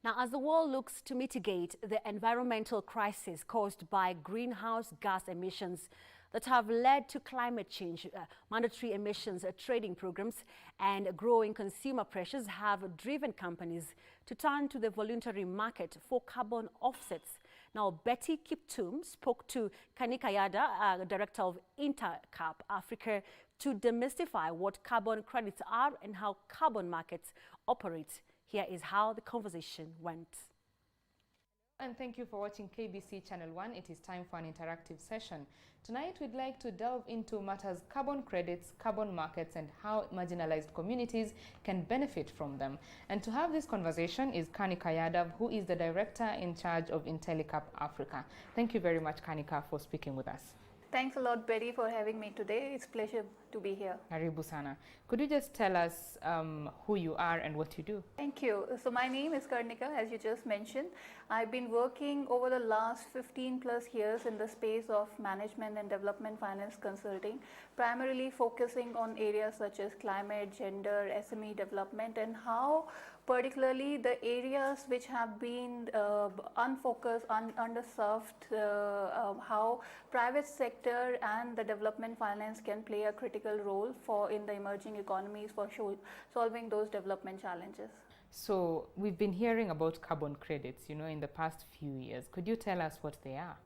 Now, as the world looks to mitigate the environmental crisis caused by greenhouse gas emissions that have led to climate change, mandatory emissions trading programs and growing consumer pressures have driven companies to turn to the voluntary market for carbon offsets. Now, Betty Kiptum spoke to Kanika Yada, Director of Intercap Africa, to demystify what carbon credits are and how carbon markets operate. Here is how the conversation went. And thank you for watching KBC Channel 1. It is time for an interactive session. Tonight we'd like to delve into matters carbon credits, carbon markets, and how marginalized communities can benefit from them. And to have this conversation is Kanika Yada, who is the Director in charge of Intercap Africa. Thank you very much, Kanika, for speaking with us. Thanks a lot, Betty, for having me today. It's a pleasure to be here. Karibu sana. Could you just tell us who you are and what you do? Thank you. So my name is Karnika, as you just mentioned. I've been working over the last 15 plus years in the space of management and development finance consulting, primarily focusing on areas such as climate, gender, SME development, and how particularly the areas which have been unfocused, underserved, how private sector and the development finance can play a critical role in the emerging economies for solving those development challenges. So we've been hearing about carbon credits, in the past few years. Could you tell us what they are?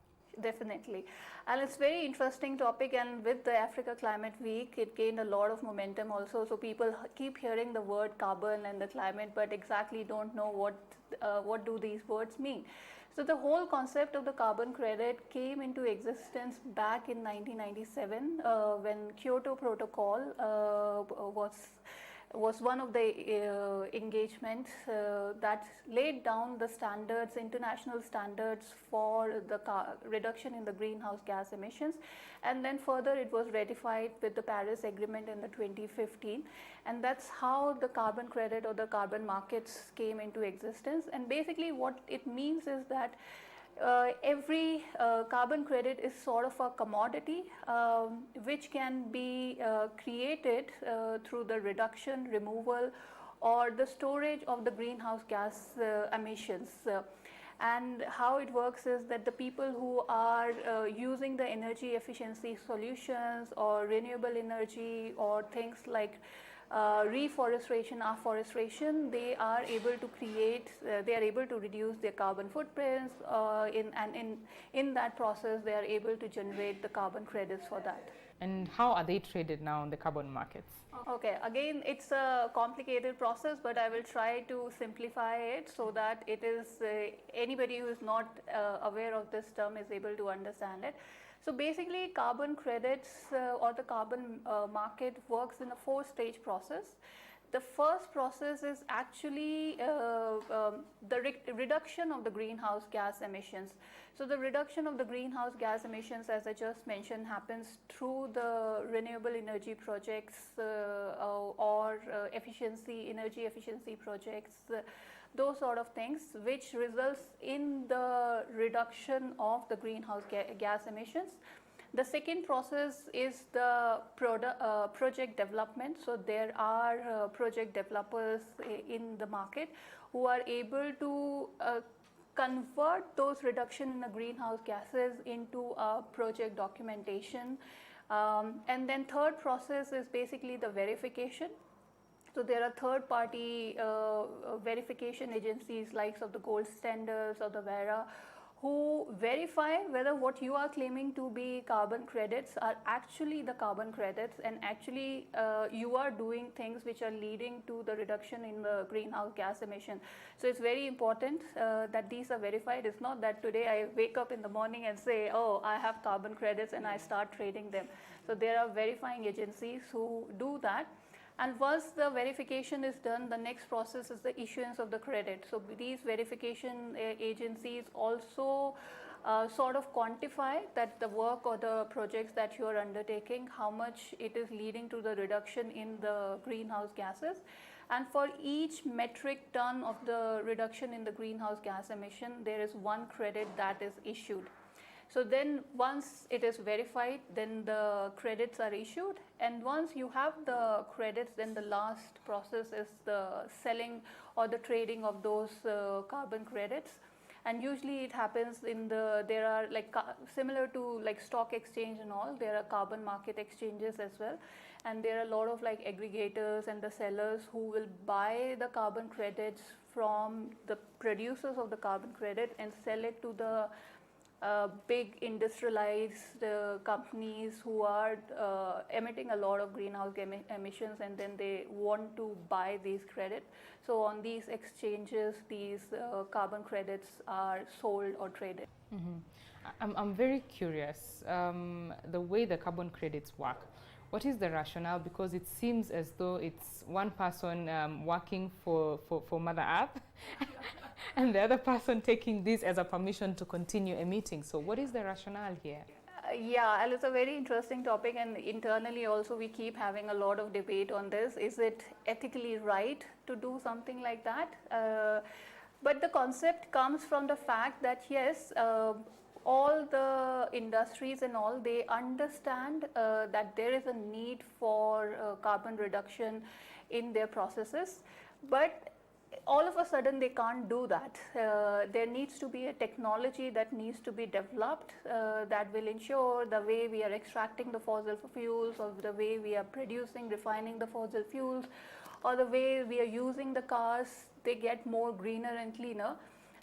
Definitely. And it's very interesting topic, and with the Africa Climate Week, it gained a lot of momentum also. So people keep hearing the word carbon and the climate, but exactly don't know what do these words mean. So the whole concept of the carbon credit came into existence back in 1997 when Kyoto Protocol was one of the engagements that laid down the standards, international standards for the reduction in the greenhouse gas emissions, and then further it was ratified with the Paris Agreement in the 2015, and that's how the carbon credit or the carbon markets came into existence. And basically what it means is that every carbon credit is sort of a commodity which can be created through the reduction, removal, or the storage of the greenhouse gas emissions. And how it works is that the people who are using the energy efficiency solutions or renewable energy or things like reforestation, afforestation, they are able to create, they are able to reduce their carbon footprints, in that process they are able to generate the carbon credits for that. And how are they traded now on the carbon markets? Okay, again, it's a complicated process, but I will try to simplify it so that it is anybody who is not aware of this term is able to understand it. So basically, carbon credits or the carbon market works in a four-stage process. The first process is actually the reduction of the greenhouse gas emissions. So the reduction of the greenhouse gas emissions, as I just mentioned, happens through the renewable energy projects or energy efficiency projects, those sort of things, which results in the reduction of the greenhouse gas emissions. The second process is the project development. So there are project developers in the market who are able to convert those reduction in the greenhouse gases into a project documentation. And then third process is basically the verification. So there are third-party verification agencies like of the gold standards or the Vera, who verify whether what you are claiming to be carbon credits are actually the carbon credits, and actually you are doing things which are leading to the reduction in the greenhouse gas emission. So it's very important that these are verified. It's not that today I wake up in the morning and say, oh, I have carbon credits, and I start trading them. So there are verifying agencies who do that. And once the verification is done, the next process is the issuance of the credit. So these verification agencies also sort of quantify that the work or the projects that you are undertaking, how much it is leading to the reduction in the greenhouse gases. And for each metric ton of the reduction in the greenhouse gas emission, there is one credit that is issued. So then once it is verified, then the credits are issued, and once you have the credits, then the last process is the selling or the trading of those carbon credits. And usually it happens in there are like similar to like stock exchange and all, there are carbon market exchanges as well, and there are a lot of like aggregators and the sellers who will buy the carbon credits from the producers of the carbon credit and sell it to the big industrialized companies who are emitting a lot of greenhouse emissions, and then they want to buy these credits. So on these exchanges, these carbon credits are sold or traded. I'm very curious, the way the carbon credits work. What is the rationale? Because it seems as though it's one person working for Mother Earth and the other person taking this as a permission to continue emitting. So what is the rationale here? Yeah, and it's a very interesting topic, and internally also we keep having a lot of debate on this. Is it ethically right to do something like that? But the concept comes from the fact that yes, all the industries and all, they understand that there is a need for carbon reduction in their processes, but all of a sudden they can't do that. There needs to be a technology that needs to be developed that will ensure the way we are extracting the fossil fuels, or the way we are producing, refining the fossil fuels, or the way we are using the cars, they get more greener and cleaner.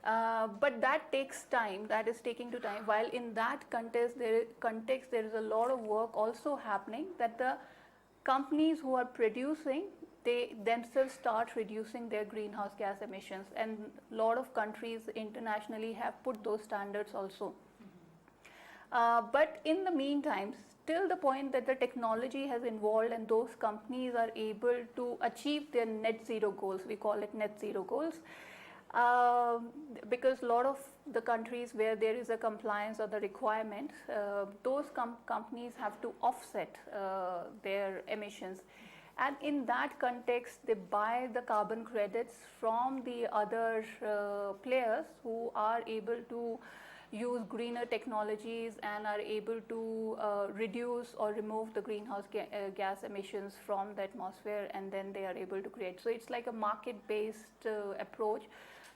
But that takes time, that is taking to time. While in that context there is a lot of work also happening, that the companies who are producing, they themselves start reducing their greenhouse gas emissions, and a lot of countries internationally have put those standards also. But in the meantime, till the point that the technology has evolved and those companies are able to achieve their net zero goals, we call it net zero goals, because a lot of the countries where there is a compliance or the requirement, those companies have to offset their emissions. And in that context, they buy the carbon credits from the other players who are able to use greener technologies and are able to reduce or remove the greenhouse gas emissions from the atmosphere, and then they are able to create. So it's like a market-based approach.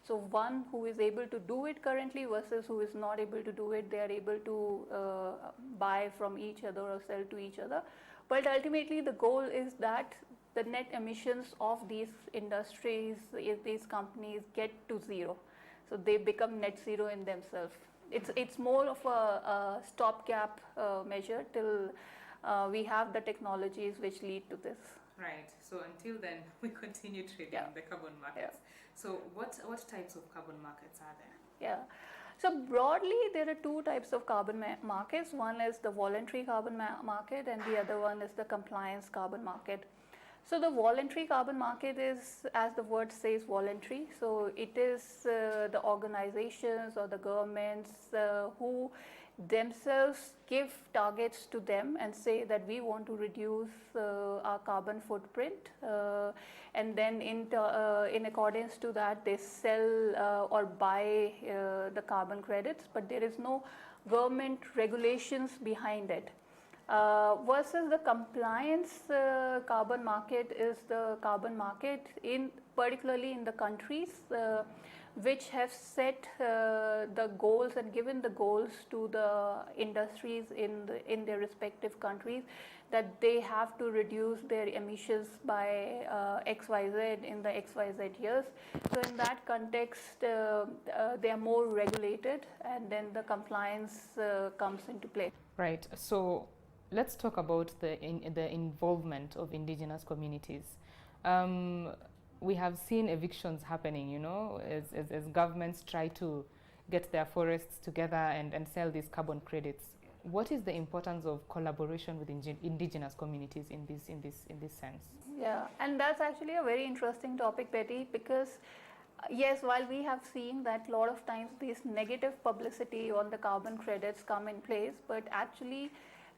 So one who is able to do it currently versus who is not able to do it, they are able to buy from each other or sell to each other. But ultimately the goal is that the net emissions of these industries, these companies, get to zero. So they become net zero in themselves. It's more of a stopgap measure till we have the technologies which lead to this. Right. So until then, we continue trading the carbon markets. So what types of carbon markets are there? Yeah. So broadly, there are two types of carbon markets. One is the voluntary carbon market, and the other one is the compliance carbon market. So the voluntary carbon market is, as the word says, voluntary. So it is the organizations or the governments who themselves give targets to them and say that we want to reduce our carbon footprint, and then in accordance to that they sell or buy the carbon credits, but there is no government regulations behind it. Versus the compliance carbon market is the carbon market particularly in the countries which have set the goals and given the goals to the industries in their respective countries, that they have to reduce their emissions by XYZ in the XYZ years. So in that context, they are more regulated, and then the compliance comes into play. Right. So let's talk about the involvement of indigenous communities. We have seen evictions happening, as governments try to get their forests together and sell these carbon credits. What is the importance of collaboration with indigenous communities in this sense? Yeah, and that's actually a very interesting topic, Betty, because yes, while we have seen that a lot of times this negative publicity on the carbon credits come in place, but actually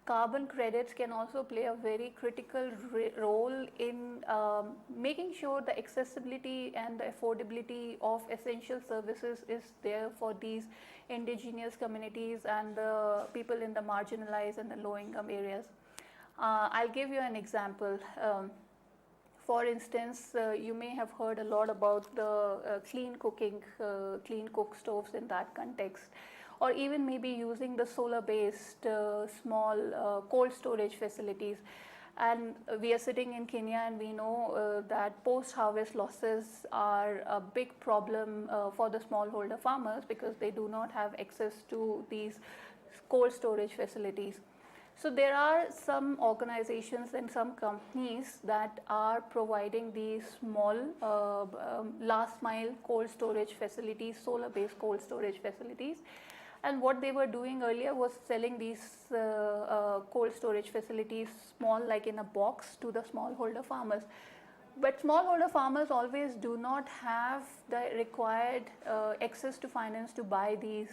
carbon credits can also play a very critical role in making sure the accessibility and the affordability of essential services is there for these indigenous communities and the people in the marginalized and the low income areas. I'll give you an example. For instance, you may have heard a lot about the clean cook stoves in that context, or even maybe using the solar-based small cold storage facilities. And we are sitting in Kenya and we know that post-harvest losses are a big problem for the smallholder farmers because they do not have access to these cold storage facilities. So there are some organizations and some companies that are providing these small last mile cold storage facilities, solar-based cold storage facilities. And what they were doing earlier was selling these cold storage facilities small, like in a box, to the smallholder farmers. But smallholder farmers always do not have the required access to finance to buy these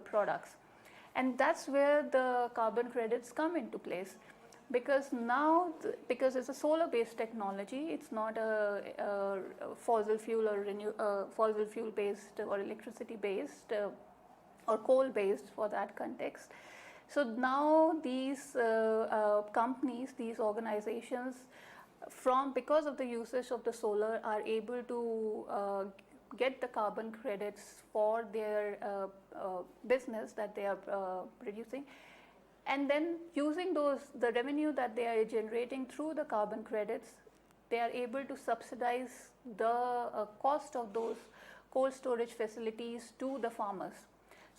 products. And that's where the carbon credits come into place, because now, because it's a solar-based technology, it's not a fossil fuel or fossil fuel-based or electricity-based or coal-based for that context. So now these companies, these organizations, because of the usage of the solar, are able to get the carbon credits for their business that they are producing, and then using the revenue that they are generating through the carbon credits, they are able to subsidize the cost of those cold storage facilities to the farmers.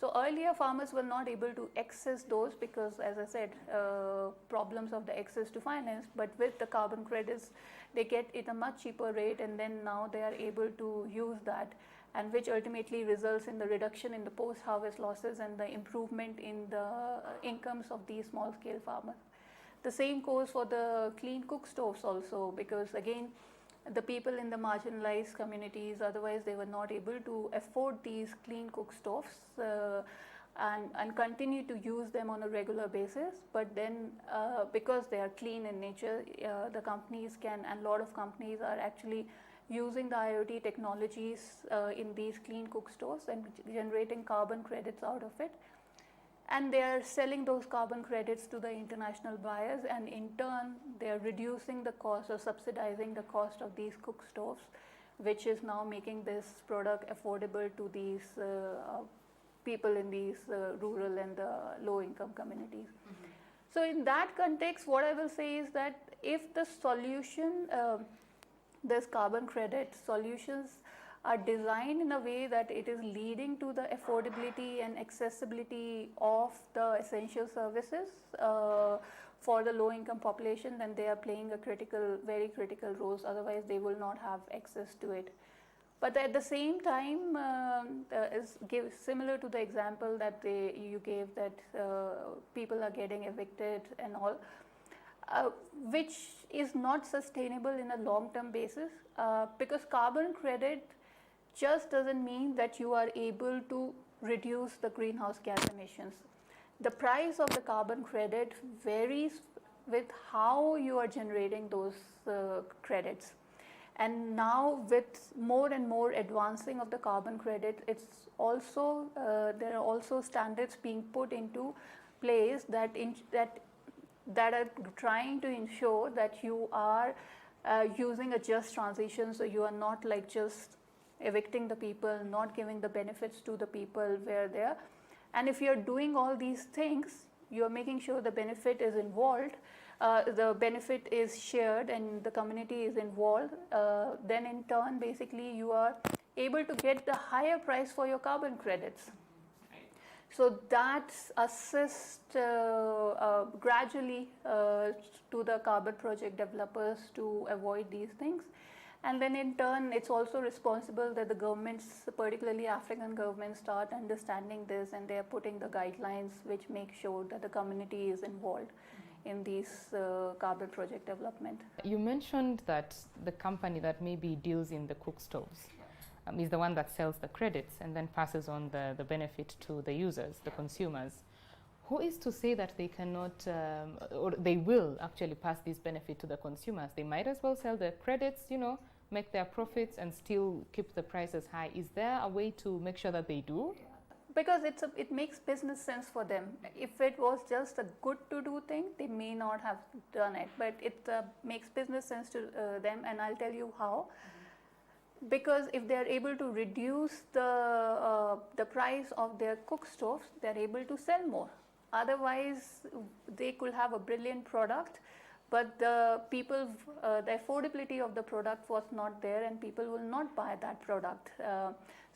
So earlier farmers were not able to access those because, as I said, problems of the access to finance, but with the carbon credits they get it a much cheaper rate, and then now they are able to use that, and which ultimately results in the reduction in the post-harvest losses and the improvement in the incomes of these small-scale farmers. The same goes for the clean cook stoves also, because again, the people in the marginalized communities, otherwise they were not able to afford these clean cook stoves and continue to use them on a regular basis. But then because they are clean in nature, the companies can, and a lot of companies are actually using the IoT technologies in these clean cook stoves and generating carbon credits out of it. And they are selling those carbon credits to the international buyers, and in turn they are reducing the cost or subsidizing the cost of these cook stoves, which is now making this product affordable to these people in these rural and low income communities. Mm-hmm. So in that context, what I will say is that if the solution, this carbon credit solutions are designed in a way that it is leading to the affordability and accessibility of the essential services for the low income population, then they are playing a very critical role. Otherwise they will not have access to it. But at the same time, similar to the example that you gave, that people are getting evicted and all, which is not sustainable in a long-term basis, because carbon credit just doesn't mean that you are able to reduce the greenhouse gas emissions. The price of the carbon credit varies with how you are generating those credits. And now with more and more advancing of the carbon credit, it's also there are also standards being put into place that are trying to ensure that you are using a just transition, so you are not like just evicting the people, not giving the benefits to the people where they are. And if you're doing all these things, you're making sure the benefit is involved, the benefit is shared and the community is involved, then in turn basically you are able to get the higher price for your carbon credits. So that assists gradually to the carbon project developers to avoid these things. And then in turn, it's also responsible that the governments, particularly African governments, start understanding this, and they are putting the guidelines which make sure that the community is involved in these carbon project development. You mentioned that the company that maybe deals in the cook stoves is the one that sells the credits and then passes on the benefit to the users, the consumers. Who is to say that they cannot, or they will actually pass this benefit to the consumers? They might as well sell their credits, you know, make their profits and still keep the prices high. Is there a way to make sure that they do? Because it makes business sense for them. If it was just a good to do thing, they may not have done it, but it makes business sense to them, and I'll tell you how. Because if they are able to reduce the price of their cook stoves, they are able to sell more. Otherwise, they could have a brilliant product, but the affordability of the product was not there, and people will not buy that product.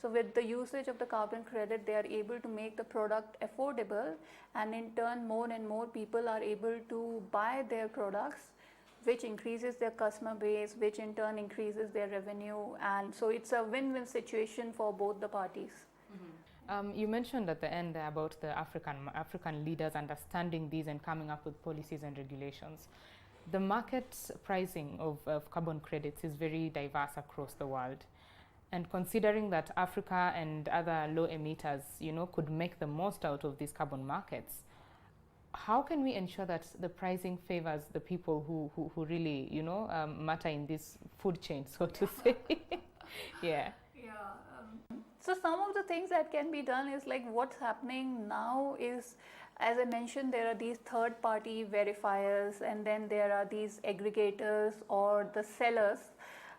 So with the usage of the carbon credit, they are able to make the product affordable, and in turn more and more people are able to buy their products, which increases their customer base, which in turn increases their revenue, and so it's a win-win situation for both the parties. You mentioned at the end about the African leaders understanding these and coming up with policies and regulations. The market pricing of carbon credits is very diverse across the world. And considering that Africa and other low emitters, you know, could make the most out of these carbon markets, how can we ensure that the pricing favors the people who really, you know, matter in this food chain, so to say? Yeah. So some of the things that can be done is like what's happening now is, as I mentioned, there are these third-party verifiers, and then there are these aggregators or the sellers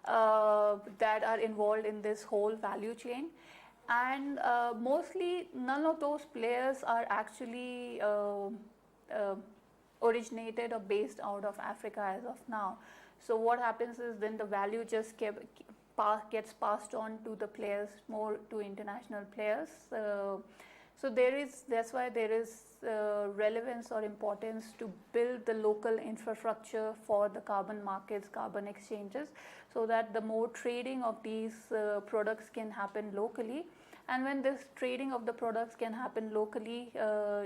that are involved in this whole value chain, and mostly none of those players are actually originated or based out of Africa as of now. So what happens is then the value just gets passed on to the players, more to international players. So that's why there is relevance or importance to build the local infrastructure for the carbon markets, carbon exchanges, so that the more trading of these products can happen locally. And when this trading of the products can happen locally,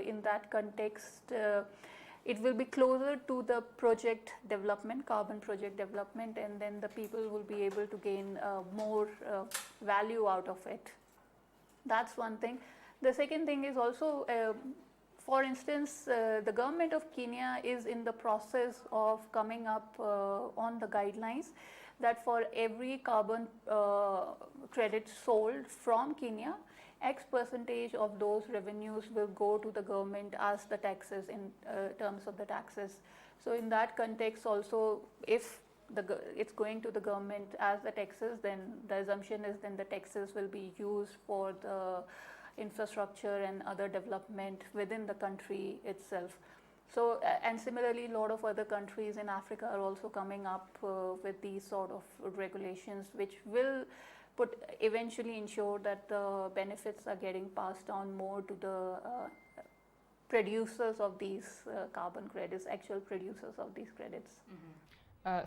in that context, it will be closer to the project development, carbon project development, and then the people will be able to gain more value out of it. That's one thing. The second thing is also, for instance, the government of Kenya is in the process of coming up on the guidelines that for every carbon credit sold from Kenya, X percentage of those revenues will go to the government as the taxes in terms of the taxes. So in that context also, if it's going to the government as the taxes, then the assumption is then the taxes will be used for the infrastructure and other development within the country itself. So, and similarly, a lot of other countries in Africa are also coming up with these sort of regulations, which will eventually ensure that the benefits are getting passed on more to the producers of these carbon credits, actual producers of these credits.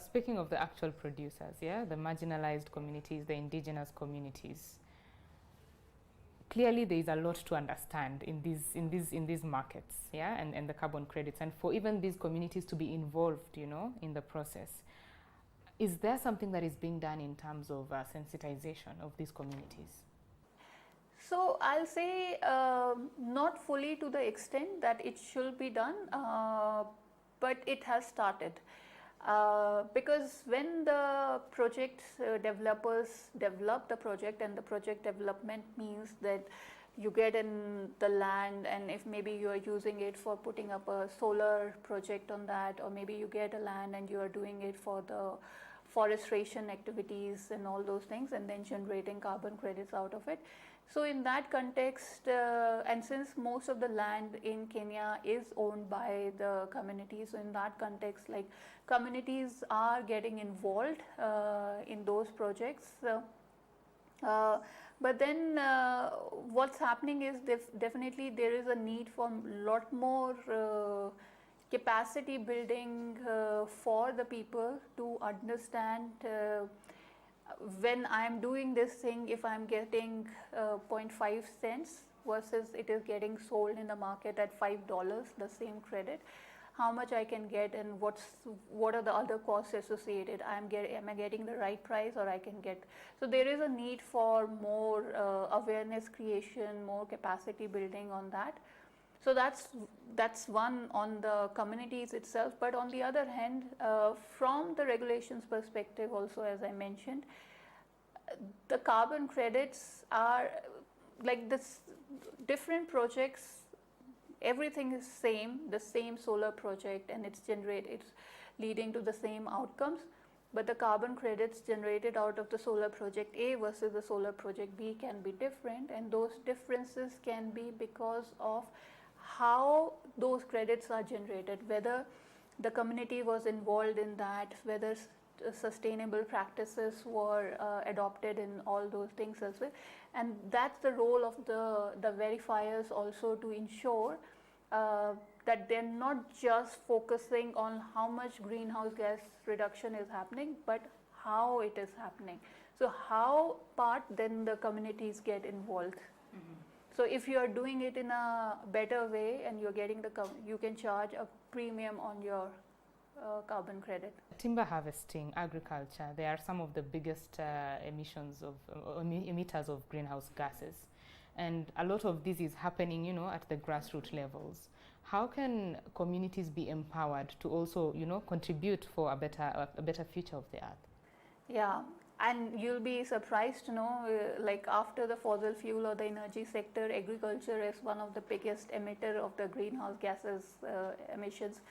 Speaking of the actual producers, yeah, the marginalized communities, the indigenous communities, clearly there is a lot to understand in these markets, yeah, and the carbon credits, and for even these communities to be involved, you know, in the process. Is there something that is being done in terms of sensitization of these communities? So I'll say not fully to the extent that it should be done, but it has started. Because when the project developers develop the project, and the project development means that you get in the land, and if maybe you are using it for putting up a solar project on that, or maybe you get a land and you are doing it for the forestation activities and all those things, and then generating carbon credits out of it. So in that context, and since most of the land in Kenya is owned by the community, so in that context, like communities are getting involved in those projects. But then what's happening is definitely there is a need for a lot more capacity building for the people to understand when I'm doing this thing, if I'm getting 0.5 cents versus it is getting sold in the market at $5, the same credit, how much I can get, and what are the other costs associated? Am I getting the right price, or I can get? So there is a need for more awareness creation, more capacity building on that. So that's one on the communities itself. But on the other hand, from the regulations perspective also, as I mentioned, the carbon credits are like this different projects, everything is the same solar project, and it's leading to the same outcomes, but the carbon credits generated out of the solar project A versus the solar project B can be different, and those differences can be because of how those credits are generated, whether the community was involved in that, whether sustainable practices were adopted in all those things as well. And that's the role of the verifiers also, to ensure that they're not just focusing on how much greenhouse gas reduction is happening, but how it is happening. So how part then the communities get involved. So if you are doing it in a better way and you're getting you can charge a premium on your carbon credit. Timber harvesting, agriculture, they are some of the biggest emitters of greenhouse gases. And a lot of this is happening, you know, at the grassroots levels. How can communities be empowered to also, you know, contribute for a better future of the earth? Yeah, and you'll be surprised to know, like after the fossil fuel or the energy sector, agriculture is one of the biggest emitter of the greenhouse gases emissions.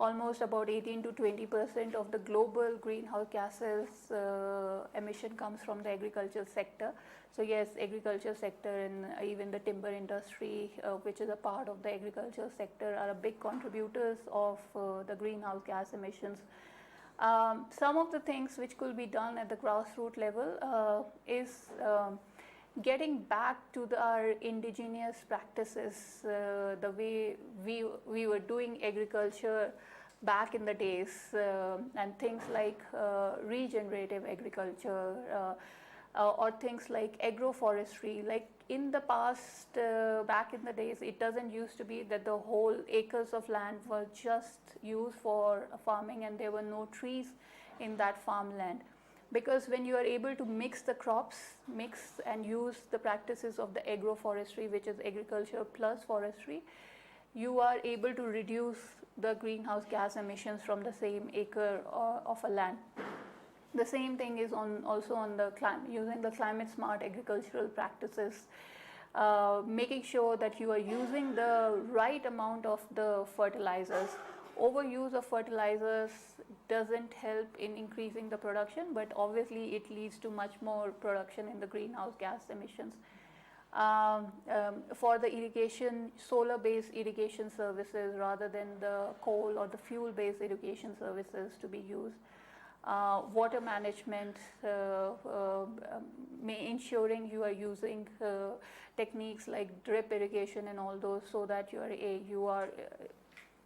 Almost about 18 to 20% of the global greenhouse gases emission comes from the agriculture sector. So yes, agriculture sector and even the timber industry, which is a part of the agriculture sector, are big contributors of the greenhouse gas emissions. Some of the things which could be done at the grassroots level is getting back to our indigenous practices, the way we were doing agriculture back in the days, and things like regenerative agriculture or things like agroforestry. Like in the past, back in the days, it doesn't used to be that the whole acres of land were just used for farming and there were no trees in that farmland. Because when you are able to mix the crops, and use the practices of the agroforestry, which is agriculture plus forestry, you are able to reduce the greenhouse gas emissions from the same acre of a land. The same thing is also on the using the climate smart agricultural practices, making sure that you are using the right amount of the fertilizers. Overuse of fertilizers doesn't help in increasing the production, but obviously it leads to much more production in the greenhouse gas emissions. For the irrigation, solar-based irrigation services rather than the coal or the fuel-based irrigation services to be used. Water management, ensuring you are using techniques like drip irrigation and all those, so that you are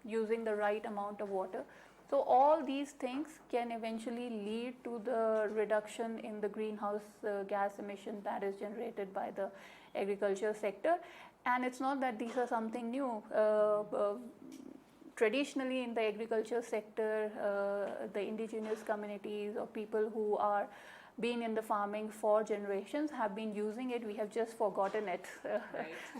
using the right amount of water. So all these things can eventually lead to the reduction in the greenhouse gas emission that is generated by the agriculture sector. And it's not that these are something new. Traditionally in the agriculture sector, the indigenous communities or people who are been in the farming for generations have been using it. We have just forgotten it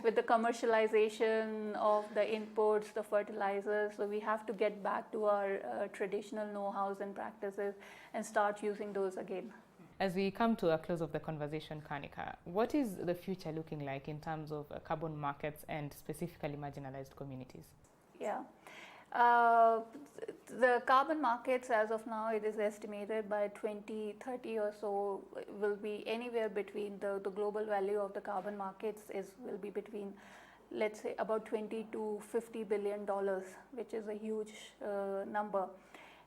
with the commercialization of the inputs, the fertilizers. So we have to get back to our traditional know-hows and practices and start using those again. As we come to a close of the conversation, Kanika, what is the future looking like in terms of carbon markets and specifically marginalized communities? Yeah. The carbon markets, as of now, it is estimated by 2030 or so will be anywhere between the global value of the carbon markets will be between, let's say, about $20 to $50 billion, which is a huge number.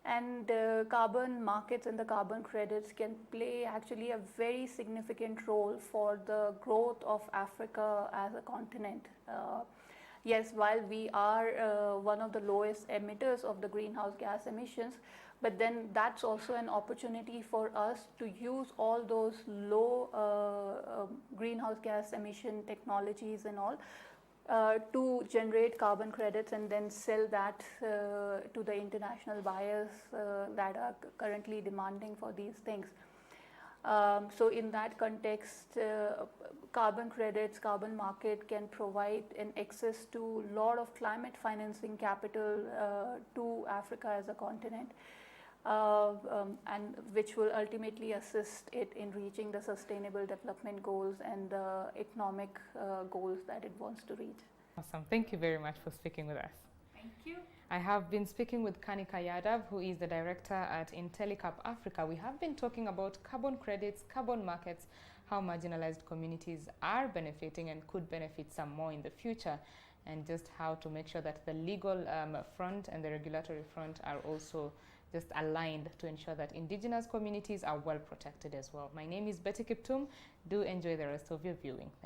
And carbon markets and the carbon credits can play actually a very significant role for the growth of Africa as a continent. Yes, while we are one of the lowest emitters of the greenhouse gas emissions, but then that's also an opportunity for us to use all those low greenhouse gas emission technologies and all to generate carbon credits and then sell that to the international buyers that are currently demanding for these things. So in that context, carbon credits, carbon market can provide an access to a lot of climate financing capital to Africa as a continent, and which will ultimately assist it in reaching the sustainable development goals and the economic goals that it wants to reach. Awesome. Thank you very much for speaking with us. Thank you. I have been speaking with Kanika Yadav, who is the director at IntelliCap Africa. We have been talking about carbon credits, carbon markets, how marginalized communities are benefiting and could benefit some more in the future, and just how to make sure that the legal front and the regulatory front are also just aligned to ensure that indigenous communities are well protected as well. My name is Betty Kiptum. Do enjoy the rest of your viewing. Thank you.